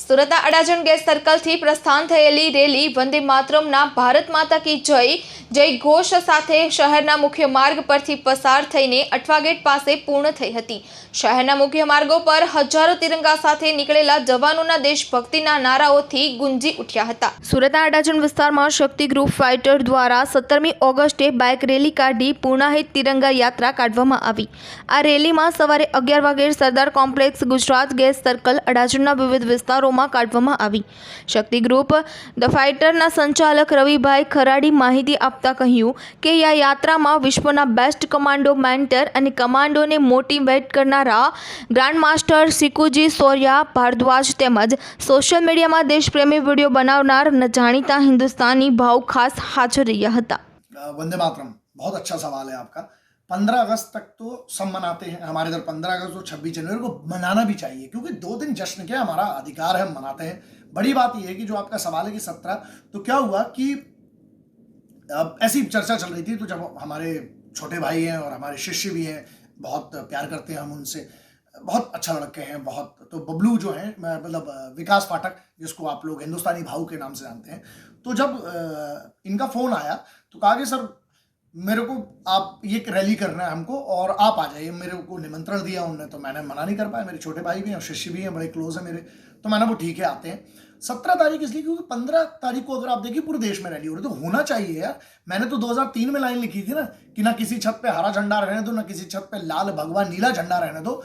સુરતના અડાજણ ગેસ સર્કલથી પ્રસ્થાન થયેલી રેલી વંદે માતરમના ભારત માતા કી જય ઘોષ સાથે શહેરના મુખ્ય માર્ગ પરથી પસાર થઈને અઠવા ગેટ પાસે પૂર્ણ થઈ હતી। શહેરના મુખ્ય માર્ગો પર હજારો તિરંગા સાથે નીકળેલા જવાનોના દેશભક્તિના નારાઓથી ગુંજી ઉઠ્યા હતા। સુરતના અડાજણ વિસ્તારમાં શક્તિ ગ્રુપ ફાઇટર દ્વારા 17મી ઓગસ્ટે બાઇક રેલી કાઢી પૂર્ણાહિત તિરંગા યાત્રા કાઢવામાં આવી। આ રેલીમાં સવારે 11 વાગે Sardar complex Gujarat gas circle અડાજણના વિવિધ વિસ્તારોમાં કાઢવામાં આવી। શક્તિ ગ્રુપ ધ ફાઇટરના સંચાલક રવિભાઈ ખરાડી માહિતી આપતા કહ્યું કે આ યાત્રામાં વિશ્વના બેસ્ટ કમાન્ડો મેન્ટર અને કમાન્ડોને મોટિવેટ કરનારા ગ્રાન્ડ માસ્ટર સિકુજી સૌર્યા ભારદ્વાજ તેમજ સોશિયલ મીડિયામાં દેશપ્રેમી વિડીયો બનાવનાર જાણીતા हिंदुस्तानी भाव खास हाजिर રહ્યા હતા। वंदे मातरम, बहुत अच्छा सवाल है आपका। 15 अगस्त तक तो सब मनाते हैं, हमारे इधर 15 अगस्त और 26 जनवरी को मनाना भी चाहिए क्योंकि 2 दिन जश्न के हमारा अधिकार है, हम मनाते हैं। बड़ी बात यह है कि जो आपका सवाल है कि 17 तो क्या हुआ कि ऐसी चर्चा चल रही थी, तो जब हमारे छोटे भाई हैं और हमारे शिष्य भी हैं, बहुत प्यार करते हैं हम उनसे, बहुत अच्छा लड़के हैं बहुत। तो बबलू जो है मतलब विकास पाठक, जिसको आप लोग हिंदुस्तानी भाऊ के नाम से जानते हैं, तो जब इनका फोन आया तो कहा कि सर मेरे को आप ये रैली करना है हमको और आप आ जाइए। मेरे को निमंत्रण दिया उन्होंने, तो मैंने मना नहीं कर पाया। मेरे छोटे भाई भी हैं और शिष्य भी हैं, बड़े क्लोज हैं मेरे, तो मैंने वो ठीक है आते हैं। 17 तारीख इसलिए क्योंकि 15 तारीख को अगर आप देखिए पूरे देश में रैली हो रही, तो होना चाहिए यार। मैंने तो 2003 में लाइन लिखी थी ना कि ना किसी छत पे हरा झंडा रहने दो, ना किसी छत पे लाल भगवा नीला झंडा रहने दो,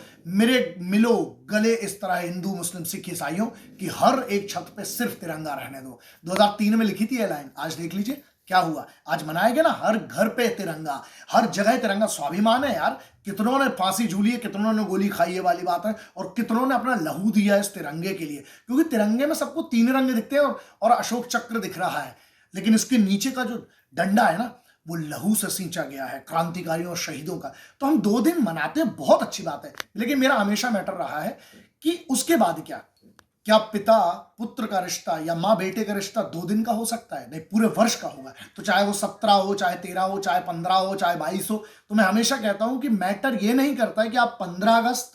मेरे मिलो गले इस तरह हिंदू मुस्लिम सिख ईसाइयों कि हर एक छत पे सिर्फ तिरंगा रहने दो। 2003 में लिखी थी ये लाइन। आज देख लीजिए क्या हुआ, आज मनाया गया ना, हर घर पे तिरंगा, हर जगह तिरंगा। स्वाभिमान है यार, कितनों ने फांसी झूली है, कितनों ने गोली खाई है वाली बात है, और कितनों ने अपना लहू दिया है इस तिरंगे के लिए, क्योंकि तिरंगे में सबको 3 रंग दिखते हैं और अशोक चक्र दिख रहा है, लेकिन इसके नीचे का जो डंडा है ना, वो लहू से सींचा गया है क्रांतिकारियों और शहीदों का। तो हम 2 दिन मनाते हैं, बहुत अच्छी बात है, लेकिन मेरा हमेशा मैटर रहा है कि उसके बाद क्या पिता पुत्र का रिश्ता या माँ बेटे का रिश्ता 2 दिन का हो सकता है? नहीं, पूरे वर्ष का होगा। तो चाहे वो 17 हो, चाहे 13 हो, चाहे 15 हो, चाहे 22 हो। तो मैं हमेशा कहता हूं कि मैटर ये नहीं करता है कि आप 15 अगस्त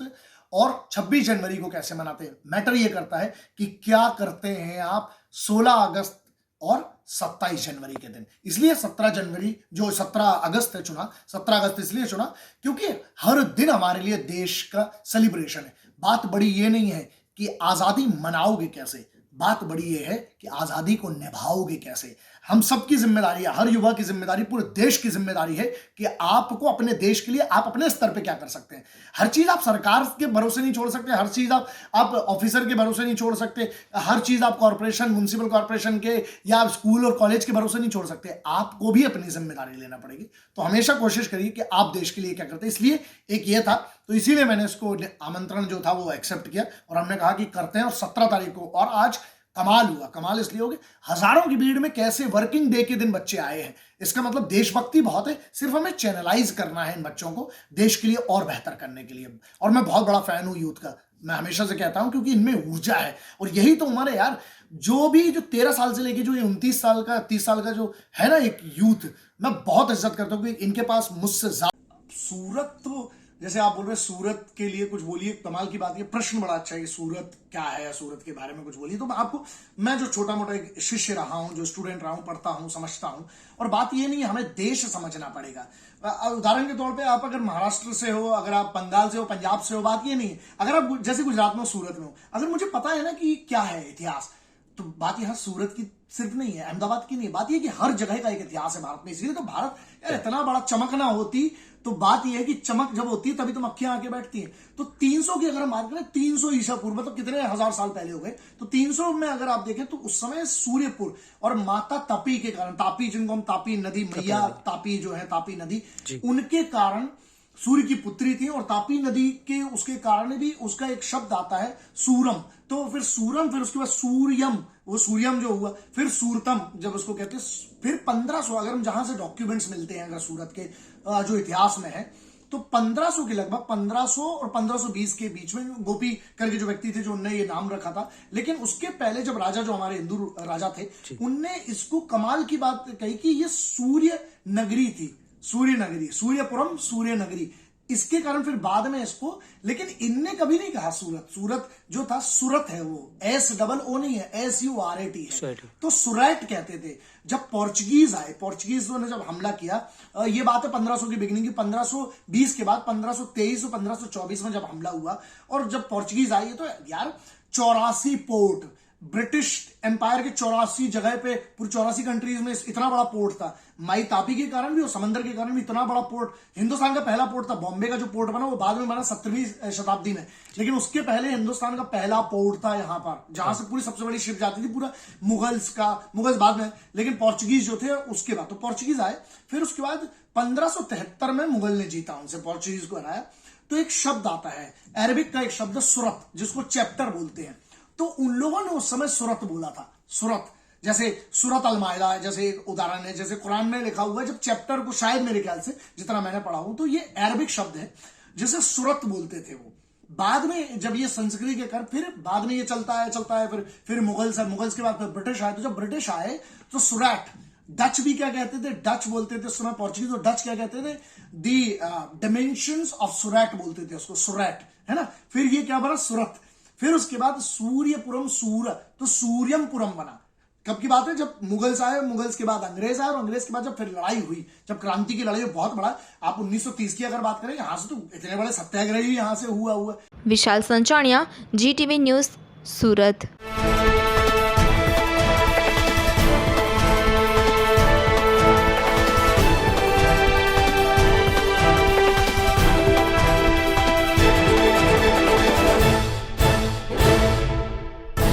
और 26 जनवरी को कैसे मनाते हैं, मैटर ये करता है कि क्या करते हैं आप 16 अगस्त और 27 जनवरी के दिन। इसलिए 17 अगस्त है चुना, 17 अगस्त इसलिए चुना क्योंकि हर दिन हमारे लिए देश का सेलिब्रेशन है। बात बड़ी ये नहीं है कि आजादी मनाओगे कैसे, बात बड़ी ये है कि आजादी को निभाओगे कैसे। हम सबकी जिम्मेदारी है, हर युवा की जिम्मेदारी, पूरे देश की जिम्मेदारी है कि आपको अपने देश के लिए आप अपने स्तर पे क्या कर सकते हैं। हर चीज आप सरकार के भरोसे नहीं छोड़ सकते, हर चीज आप ऑफिसर के भरोसे नहीं छोड़ सकते, हर चीज आप कॉर्पोरेशन, म्युनिसिपल कॉर्पोरेशन के या स्कूल और कॉलेज के भरोसे नहीं छोड़ सकते। आपको भी अपनी जिम्मेदारी लेना पड़ेगी। तो हमेशा कोशिश करिए कि आप देश के लिए क्या करते हैं। इसलिए एक ये था, तो इसीलिए मैंने इसको आमंत्रण जो था वो एक्सेप्ट किया और हमने कहा कि करते हैं। और 17 तारीख को, और आज कमाल हुआ। कमाल इसलिए हो गया, हजारों की भीड़ में कैसे वर्किंग डे के दिन बच्चे आए हैं। इसका मतलब देशभक्ति बहुत है, सिर्फ हमें चैनलाइज करना है इन बच्चों को देश के लिए और बेहतर करने के लिए। और मैं बहुत बड़ा फैन हूं यूथ का, मैं हमेशा से कहता हूं, क्योंकि इनमें ऊर्जा है और यही तो उम्र है यार। जो 13 साल से लेके जो 29 साल का 30 साल का जो है ना एक यूथ, मैं बहुत इज्जत करता हूं कि इनके पास मुझसे ज्यादा। सूरत तो जैसे आप बोल रहे सूरत के लिए कुछ बोलिए, कमाल की बात है। प्रश्न बड़ा अच्छा है कि सूरत क्या है, सूरत के बारे में कुछ बोलिए। तो मैं जो छोटा मोटा एक शिष्य रहा हूं, जो स्टूडेंट रहा हूं, पढ़ता हूं, समझता हूं। और बात ये नहीं है, हमें देश समझना पड़ेगा। उदाहरण के तौर पे आप अगर महाराष्ट्र से हो, अगर आप बंगाल से हो, पंजाब से हो, बात ये नहीं है। अगर आप जैसे गुजरात में हो, सूरत में हो, अगर मुझे पता है ना कि क्या है इतिहास, तो बात यहां सूरत की सिर्फ नहीं है, अहमदाबाद की नहीं है, बात यह कि हर जगह का एक इतिहास है भारत में। इसलिए तो भारत यार इतना बड़ा चमक ना होती, तो बात यह है कि चमक जब होती है तभी तो मक्खियां आके बैठती हैं। तो 300 की अगर हम बात करें, 300 ईसा पूर्व, मतलब कितने हजार साल पहले हो गए, तो 300 में अगर आप देखें तो उस समय सूर्यपुर और माता तापी के कारण, तापी जिनको हम तापी नदी, मैया तापी जो है तापी नदी, उनके कारण सूर्य की पुत्री थी। और तापी नदी के उसके कारण भी उसका एक शब्द आता है सूरम। तो फिर सूरम, फिर उसके बाद सूर्यम, वो सूर्यम जो हुआ, फिर सूरतम जब उसको कहते हैं। फिर 1500, अगर हम जहां से डॉक्यूमेंट्स मिलते हैं अगर सूरत के जो इतिहास में है, तो 1500 के लगभग 1500 और 1520 के बीच में गोपी करके जो व्यक्ति थे जो उनने ये नाम रखा था। लेकिन उसके पहले जब राजा, जो हमारे हिंदू राजा थे, उनने इसको कमाल की बात कही कि ये सूर्य नगरी थी, सूर्य नगरी, सूर्यपुरम सूर्य नगरी। इसके कारण फिर बाद में इसको, लेकिन इनने कभी नहीं कहा सूरत। सूरत जो था सूरत है, वो SOO नहीं है, SURAT है, तो सुरैट कहते थे। जब पोर्चुगीज आए, पोर्चुगीजों ने जब हमला किया, ये बात है 1500 की बिगनिंग की, 1520 के बाद 1523 और 1524 में जब हमला हुआ, और जब पोर्चुगीज आई तो यार 84 पोर्ट, ब्रिटिश एम्पायर के 84 जगह पे, पूरी 84 कंट्रीज में इतना बड़ा पोर्ट था। माई तापी के कारण भी और समंदर के कारण भी इतना बड़ा पोर्ट, हिंदुस्तान का पहला पोर्ट था। बॉम्बे का जो पोर्ट बना वो बाद में बना 17वीं शताब्दी में, लेकिन उसके पहले हिंदुस्तान का पहला पोर्ट था यहाँ पर, जहां से पूरी सबसे बड़ी शिप जाती थी। पूरा मुगल्स बाद में, लेकिन पोर्चुगीज जो थे उसके बाद। तो पोर्चुगीज आए, फिर उसके बाद 1573 में मुगल ने जीता, उनसे पोर्चुगीज को हराया। तो एक शब्द आता है अरबिक का, एक शब्द सुरत, जिसको चैप्टर बोलते हैं। तो उन लोगों ने उस समय सुरत बोला था। सुरत, जैसे सूरत अल-माइदा, जैसे एक उदाहरण है, जैसे कुरान में लिखा हुआ है, जब चैप्टर को शायद मेरे ख्याल से जितना मैंने पढ़ा हूं, तो ये अरबिक शब्द है जिसे सुरत बोलते थे वो। बाद में जब ये संस्कृत के कर, फिर बाद में ये चलता है, फिर मुगल्स के बाद फिर ब्रिटिश आए। तो जब ब्रिटिश आए तो सुरैट, डच भी क्या कहते थे, डच बोलते थे उस समय पोर्चुगीज, और डच क्या कहते थे, दी डिमेंशंस ऑफ सुरैट बोलते थे उसको, सुरैट, है ना। फिर ये क्या बना, सुरत। फिर उसके बाद सूर्यपुरम, तो सूर्यमपुरम बना। कब की बात है, जब मुगल्स आए, मुगल्स के बाद अंग्रेज आए, और अंग्रेज के बाद जब फिर लड़ाई हुई, जब क्रांति की लड़ाई बहुत बड़ा, आप 1930 की अगर बात करें, यहां से तो इतने बड़े सत्याग्रह ही यहां से हुआ। विशाल संचाणिया, GTV न्यूज़, सूरत।